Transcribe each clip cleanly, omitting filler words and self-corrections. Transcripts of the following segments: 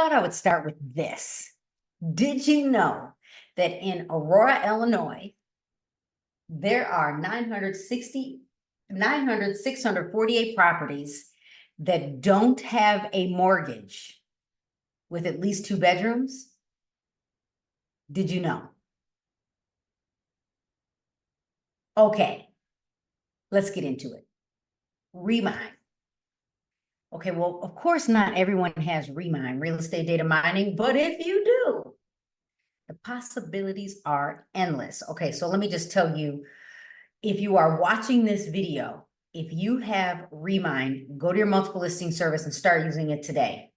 thought I would start with this. Did you know that in Aurora, Illinois, there are 648 properties that don't have a mortgage with at least 2 bedrooms? Did you know? Okay, let's get into it. Remine. Okay, well, of course, not everyone has Remine, real estate data mining, but if you do, the possibilities are endless. Okay, so let me just tell you, if you are watching this video, if you have Remine, go to your multiple listing service and start using it today.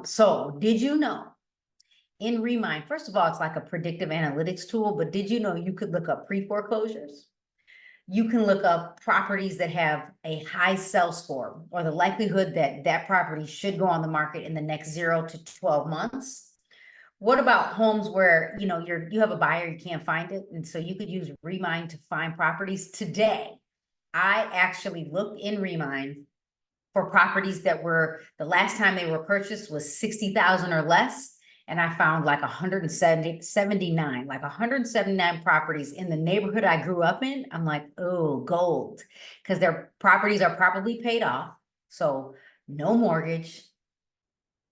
So did you know in Remine, first of all, it's like a predictive analytics tool, but did you know you could look up pre-foreclosures? You can look up properties that have a high sell score or the likelihood that that property should go on the market in the next 0 to 12 months. What about homes where, you know, you have a buyer, you can't find it, and so you could use Remine to find properties today. I actually looked in Remine for properties that were, the last time they were purchased was 60,000 or less. And I found like 179 properties in the neighborhood I grew up in. I'm like, oh, gold, because their properties are probably paid off. So no mortgage,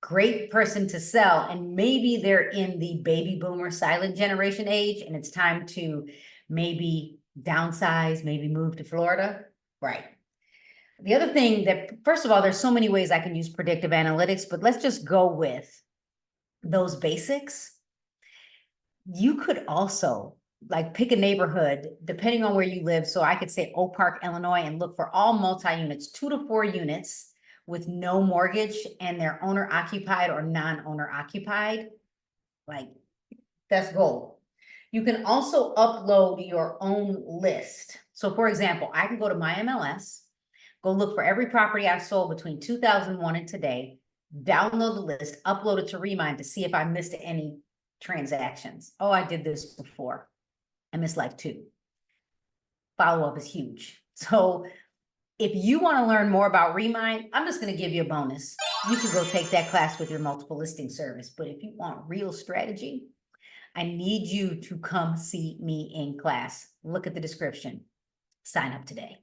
great person to sell. And maybe they're in the baby boomer silent generation age, and it's time to maybe downsize, maybe move to Florida. Right. The other thing that, first of all, there's so many ways I can use predictive analytics, but let's just go with those basics. You could also like pick a neighborhood depending on where you live. So I could say Oak Park, Illinois, and look for all multi-units, 2 to 4 units with no mortgage and they're owner occupied or non-owner occupied. Like, that's gold. You can also upload your own list. So for example, I can go to my MLS, go look for every property I've sold between 2001 and today, download the list, upload it to Remine to see if I missed any transactions. Oh, I did this before. I missed like 2. Follow-up is huge. So if you want to learn more about Remine, I'm just going to give you a bonus. You can go take that class with your multiple listing service. But if you want real strategy, I need you to come see me in class. Look at the description. Sign up today.